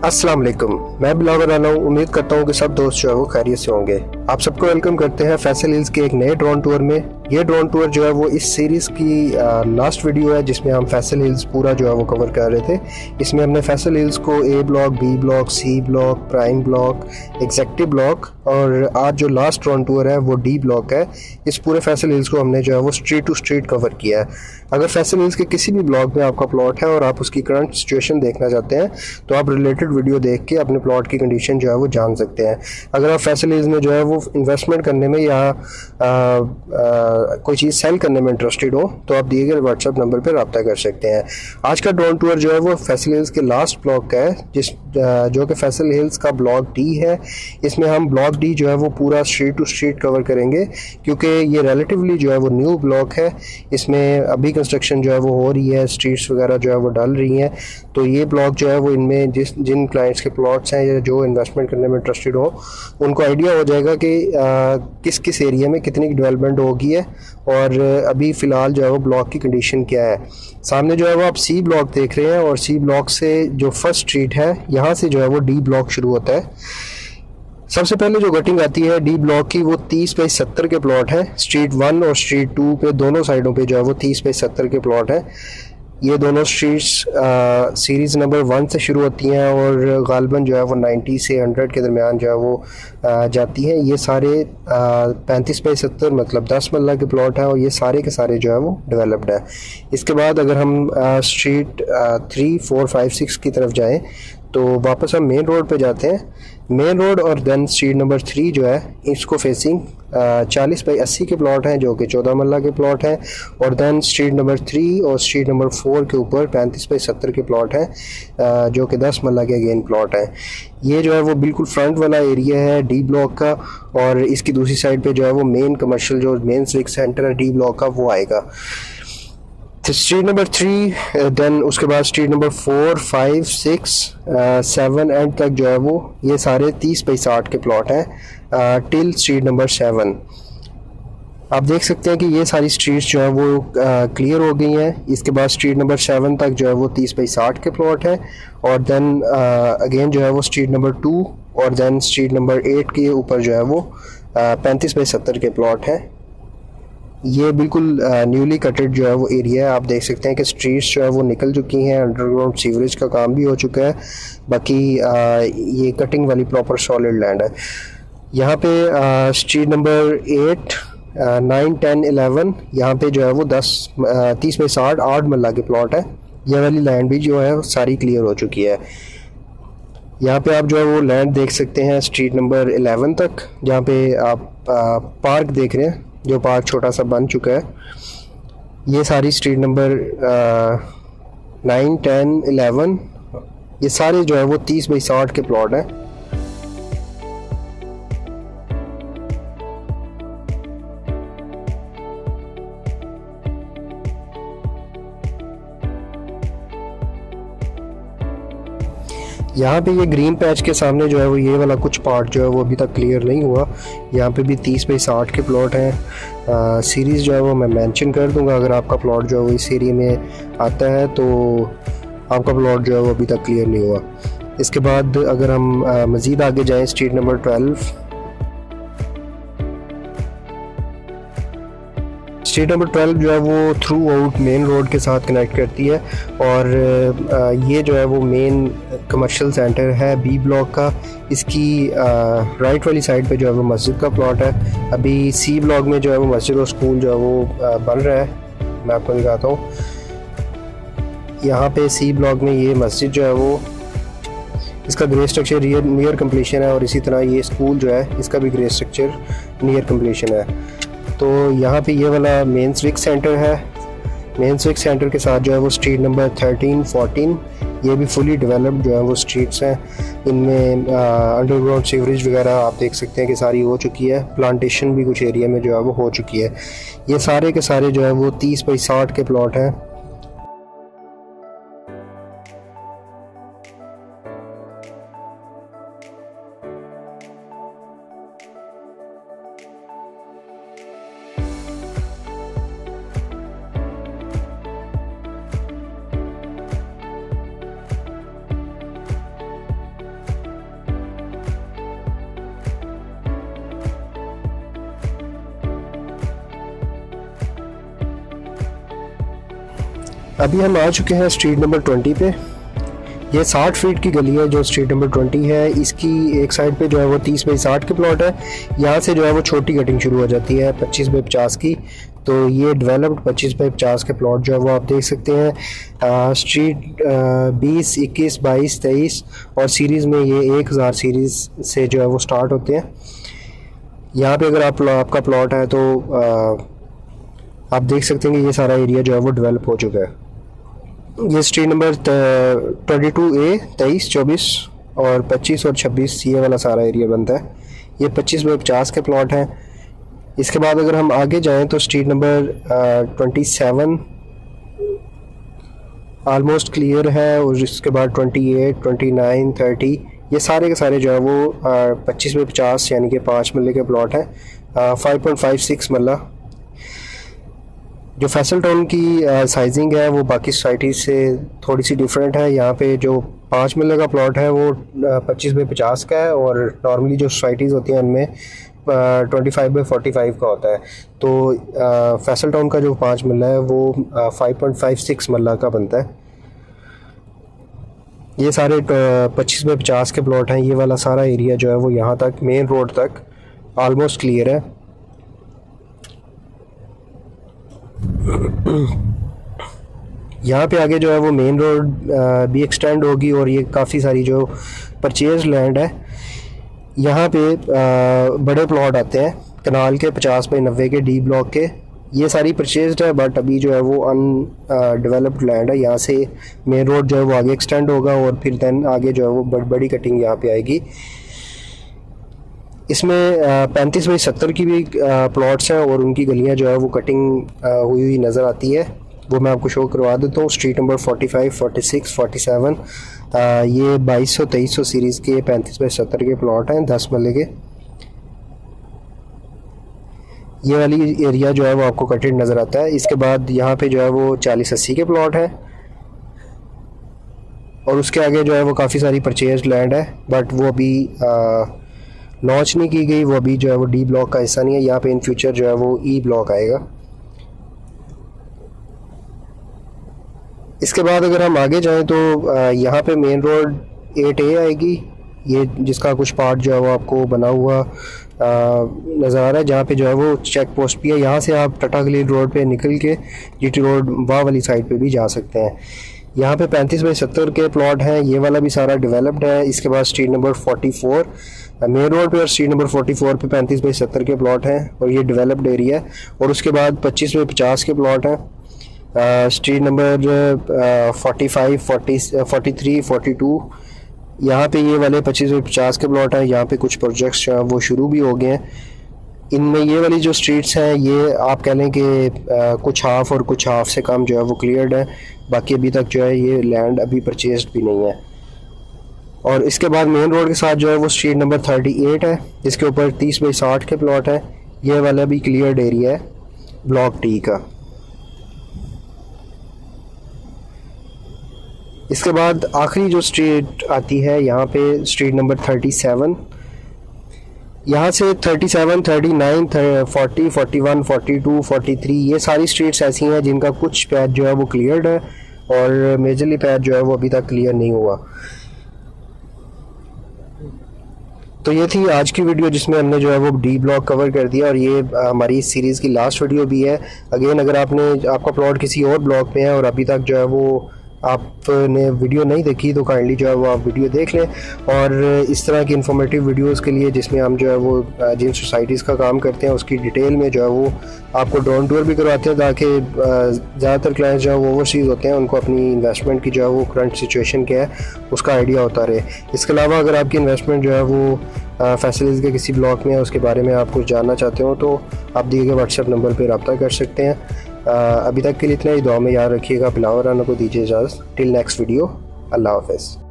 अस्सलाम वालेकुम। मैं बिलावल राना हूँ। उम्मीद करता हूँ कि सब दोस्त जो है वो खैरियत से होंगे। आप सबको वेलकम करते हैं फैसल हिल्स के एक नए ड्रोन टूर में। ये ड्रोन टूर जो है वो इस सीरीज़ की लास्ट वीडियो है जिसमें हम फैसल हिल्स पूरा जो है वो कवर कर रहे थे। इसमें हमने फैसल हिल्स को A block, B block, C block, prime block, executive block और आज जो लास्ट ड्रोन टूर है वो डी ब्लॉक है। इस पूरे फैसल हिल्स को हमने जो है वो स्ट्रीट टू स्ट्रीट कवर किया है। अगर फैसल हिल्स के किसी भी ब्लॉक में आपका प्लॉट है और आप उसकी करंट सिचुएशन देखना चाहते हैं तो आप रिलेटेड वीडियो देख के अपने प्लॉट की कंडीशन जो है वो जान सकते हैं। अगर आप फैसल हिल्स में जो है वो इन्वेस्टमेंट करने में या कोई चीज़ सेल करने में इंटरेस्टेड हो तो आप दिए गए व्हाट्सएप नंबर पर रब्ता कर सकते हैं। आज का ड्रोन टूर जो है वो फैसल हिल्स के लास्ट ब्लॉक का है जो कि फैसल हिल्स का ब्लॉक डी है। इसमें हम ब्लॉक डी जो है वो पूरा स्ट्रीट टू स्ट्रीट कवर करेंगे क्योंकि ये रिलेटिवली जो है वो न्यू ब्लॉक है। इसमें अभी कंस्ट्रक्शन जो है वो हो रही है, स्ट्रीट्स वगैरह जो है वो डल रही हैं। तो ये ब्लॉक जो है वो इनमें जिन क्लाइंट्स के प्लॉट्स हैं या जो इन्वेस्टमेंट करने में इंटरेस्टेड हो उनको आइडिया हो जाएगा कि किस किस एरिया में कितनी डेवलपमेंट होगी है और अभी फ़िलहाल जो है वो ब्लॉक की कंडीशन क्या है। सामने जो है वो आप सी ब्लॉक देख रहे हैं और सी ब्लॉक से जो फर्स्ट स्ट्रीट है यहाँ से जो है वो डी ब्लॉक शुरू होता है। सबसे पहले जो कटिंग आती है डी ब्लॉक की वो 30 बाई 70 के प्लॉट है। स्ट्रीट 1 और स्ट्रीट 2 पे दोनों साइडों पे जो है वो 30 बाई 70 के प्लॉट है। ये दोनों स्ट्रीट्स सीरीज़ नंबर 1 से शुरू होती हैं और गालबन जो है वो 90 से 100 के दरमियान जो है वो जाती हैं। ये सारे 35 बाई 70 मतलब 10 मरला के प्लॉट हैं और ये सारे के सारे जो है वो डेवलप्ड है। इसके बाद अगर हम स्ट्रीट 3, 4, 5, 6 की तरफ जाएं तो वापस हम मेन रोड पे जाते हैं। मेन रोड और देन स्ट्रीट नंबर 3 जो है इसको फेसिंग 40 बाई 80 के प्लॉट हैं जो कि 14 मरला के प्लॉट हैं और देन स्ट्रीट नंबर 3 और स्ट्रीट नंबर 4 के ऊपर 35 बाई 70 के प्लॉट हैं जो कि 10 मरला के अगेन प्लॉट हैं। ये जो है वो बिल्कुल फ्रंट वाला एरिया है डी ब्लॉक का और इसकी दूसरी साइड पे जो है वो मेन कमर्शियल जो मेन सिविक सेंटर है डी ब्लॉक का वो आएगा। स्ट्रीट नंबर 3 देन उसके बाद स्ट्रीट नंबर 4, 5, 6, 7 एंड तक जो है वो ये सारे 30 बाई 60 के प्लॉट हैं टिल स्ट्रीट नंबर 7। आप देख सकते हैं कि ये सारी स्ट्रीट्स जो है वो क्लियर हो गई हैं। इसके बाद स्ट्रीट नंबर 7 तक जो है वो 30 बाई 60 के प्लॉट है और देन अगेन जो है वो स्ट्रीट नंबर 2 और देन स्ट्रीट नंबर 8 के ऊपर जो है वो 35 बाई 70 के प्लॉट हैं। ये बिल्कुल न्यूली कटेड जो है वो एरिया है। आप देख सकते हैं कि स्ट्रीट्स जो है वो निकल चुकी हैं, अंडरग्राउंड सीवरेज का काम भी हो चुका है। बाकी ये कटिंग वाली प्रॉपर सॉलिड लैंड है। यहाँ पे स्ट्रीट नंबर 8, 9, 10, 11 यहाँ पे जो है वो 30 बाई 60 8 मरला के प्लॉट है। ये वाली लैंड भी जो है सारी क्लियर हो चुकी है। यहाँ पे आप जो है वो लैंड देख सकते हैं स्ट्रीट नंबर 11 तक जहाँ पे आप पार्क देख रहे हैं जो पार्क छोटा सा बन चुका है। ये सारी स्ट्रीट नंबर 9, 10, 11 ये सारे जो है वो 30 बाई 60 के प्लॉट हैं। यहाँ पे ये ग्रीन पैच के सामने जो है वो ये वाला कुछ पार्ट जो है वो अभी तक क्लियर नहीं हुआ। यहाँ पे भी 30 बाई 60 के प्लॉट हैं। सीरीज़ जो है वो मैं मेंशन कर दूंगा। अगर आपका प्लॉट जो है वो इस एरिया में आता है तो आपका प्लॉट जो है वो अभी तक क्लियर नहीं हुआ। इसके बाद अगर हम मज़ीद आगे जाएँ स्ट्रीट नंबर 12 स्ट्रीट नंबर 12 जो है वो थ्रू आउट मेन रोड के साथ कनेक्ट करती है और ये जो है वो मेन कमर्शियल सेंटर है बी ब्लॉक का। इसकी राइट वाली साइड पे जो है वो मस्जिद का प्लॉट है। अभी सी ब्लॉक में जो है वो मस्जिद और स्कूल जो है वो बन रहा है। मैं आपको दिखाता हूँ। यहाँ पे सी ब्लॉक में ये मस्जिद जो है वो इसका ग्रे स्ट्रक्चर नियर कम्प्लीशन है और इसी तरह ये स्कूल जो है इसका भी ग्रे स्ट्रक्चर नियर कम्प्लीशन है। तो यहाँ पे ये वाला मेन सिविक सेंटर है। मेन सिविक सेंटर के साथ जो है वो स्ट्रीट नंबर 13, 14 ये भी फुली डेवलप्ड जो है वो स्ट्रीट्स हैं। इनमें अंडरग्राउंड सीवरेज वगैरह आप देख सकते हैं कि सारी हो चुकी है। प्लांटेशन भी कुछ एरिया में जो है वो हो चुकी है। ये सारे के सारे जो है वो 30 बाई 60 के प्लॉट हैं। अभी हम आ चुके हैं स्ट्रीट नंबर 20 पे। ये 60 फीट की गली है जो स्ट्रीट नंबर 20 है। इसकी एक साइड पे जो है वो 30 बाई 60 के प्लॉट है। यहाँ से जो है वो छोटी कटिंग शुरू हो जाती है 25 बाई 50 की। तो ये डेवलप्ड 25 बाई 50 के प्लॉट जो है वो आप देख सकते हैं। स्ट्रीट 20, 21, 22, 23 और सीरीज़ में ये 1000 सीरीज़ से जो है वो स्टार्ट होते हैं। यहाँ पे अगर आपका प्लॉट है तो आप देख सकते हैं कि ये सारा एरिया जो है वो डेवलप हो चुका है। ये स्ट्रीट नंबर 22A, 23, 24 और 25 और 26 ये वाला सारा एरिया बनता है। ये 25 बाई 50 के प्लॉट हैं। इसके बाद अगर हम आगे जाएं तो स्ट्रीट नंबर 27 ऑलमोस्ट क्लियर है और इसके बाद 28, 29, 30 ये सारे के सारे जो है वो 25 बाई 50 यानी कि 5 मरले के प्लॉट हैं। 5.56 मरला। जो फैसल टाउन की साइजिंग है वो बाकी सोसाइटीज़ से थोड़ी सी डिफरेंट है। यहाँ पे जो 5 मरले का प्लॉट है वो 25 बाई 50 का है और नॉर्मली जो सोसाइटीज़ होती हैं उनमें 25 बाई 45 का होता है। तो फैसल टाउन का जो 5 मरला है वो 5.56 मरला का बनता है। ये सारे 25 बाई 50 के प्लॉट हैं। ये वाला सारा एरिया जो है वो यहाँ तक मेन रोड तक ऑलमोस्ट क्लियर है। यहाँ पे आगे जो है वो मेन रोड भी एक्सटेंड होगी और ये काफ़ी सारी जो परचेज लैंड है यहाँ पे बड़े प्लॉट आते हैं कनाल के 50 बाई 90 के डी ब्लॉक के। ये सारी परचेज्ड है बट अभी जो है वो अनडेवलप्ड लैंड है। यहाँ से मेन रोड जो है वो आगे एक्सटेंड होगा और फिर देन आगे जो है वो बड़ी कटिंग यहाँ पे आएगी। इसमें 35 बाई 70 की भी प्लॉट्स हैं और उनकी गलियाँ जो है वो कटिंग हुई नज़र आती है। वो मैं आपको शो करवा देता हूँ। स्ट्रीट नंबर 45, 46, 47 ये 2200, 2300 सीरीज़ के 35 बाई 70 के प्लॉट हैं 10 मरले के। ये वाली एरिया जो है वो आपको कटेड नज़र आता है। इसके बाद यहाँ पे जो है वो 40-80 के प्लॉट है और उसके आगे जो है वो काफ़ी सारी परचेज लैंड है बट वो अभी लॉन्च नहीं की गई। वो अभी जो है वो डी ब्लॉक का हिस्सा नहीं है। यहाँ पे इन फ्यूचर जो है वो ई ब्लॉक आएगा। इसके बाद अगर हम आगे जाएं तो यहाँ पे मेन रोड 8A आएगी। ये जिसका कुछ पार्ट जो है वो आपको बना हुआ नज़र आ रहा है जहाँ पे जो है वो चेक पोस्ट भी है। यहाँ से आप टाटा गली रोड पे निकल के GT रोड वाह वाली साइड पे भी जा सकते हैं। यहाँ पे 35 बाई 70 के प्लॉट हैं। ये वाला भी सारा डेवलप्ड है। इसके बाद स्ट्रीट नंबर 44 मेन रोड पे और स्ट्रीट नंबर 44 पे 35 बाई 70 के प्लॉट हैं और ये डेवलप्ड एरिया है। और उसके बाद 25 बाई 50 के प्लॉट हैं। स्ट्रीट नंबर 45, 40, 43, 42 यहाँ पे ये वाले 25 बाई 50 के प्लॉट हैं। यहाँ पे कुछ प्रोजेक्ट्स जो हैं वो शुरू भी हो गए हैं। इनमें ये वाली जो स्ट्रीट्स हैं ये आप कह लें कि कुछ हाफ और कुछ हाफ से कम जो है वो क्लियर्ड है। बाकी अभी तक जो है ये लैंड अभी परचेज्ड भी नहीं है। और इसके बाद मेन रोड के साथ जो है वो स्ट्रीट नंबर 38 है जिसके ऊपर 30 बाई 60 के प्लॉट है। ये वाला भी क्लियर्ड एरिया है ब्लॉक टी का। इसके बाद आखिरी जो स्ट्रीट आती है यहाँ पे स्ट्रीट नंबर 37। यहाँ से 37, 39, 40, 41, 42, 43 ये सारी स्ट्रीट्स ऐसी हैं जिनका कुछ पैच जो है वो क्लियर्ड है और मेजरली पैच जो है वो अभी तक क्लियर नहीं हुआ। तो ये थी आज की वीडियो जिसमें हमने जो है वो डी ब्लॉक कवर कर दिया और ये हमारी इस सीरीज़ की लास्ट वीडियो भी है। अगेन अगर आपका प्लॉट किसी और ब्लॉक में है और अभी तक जो है वो आपने वीडियो नहीं देखी तो काइंडली जो है वो आप वीडियो देख लें। और इस तरह की इन्फॉर्मेटिव वीडियोस के लिए जिसमें हम जो है वो जिन सोसाइटीज़ का काम करते हैं उसकी डिटेल में जो है वो आपको ड्रोन टूर भी करवाते हैं ताकि ज़्यादातर क्लाइंट्स जो है वो ओवरसीज़ होते हैं उनको अपनी इन्वेस्टमेंट की जो है वो करंट सिचुएशन क्या है उसका आइडिया होता रहे। इसके अलावा अगर आपकी इन्वेस्टमेंट जो है वो फैसिलिटीज़ के किसी ब्लॉक में है उसके बारे में आप कुछ जानना चाहते हो तो आप दिए गए व्हाट्सएप नंबर पर रब्ता कर सकते हैं। अभी तक के लिए इतना ही। दुआ में याद रखिएगा। बिलावल राना को दीजिए इजाज़त। Till next video. अल्लाह हाफ़िज़।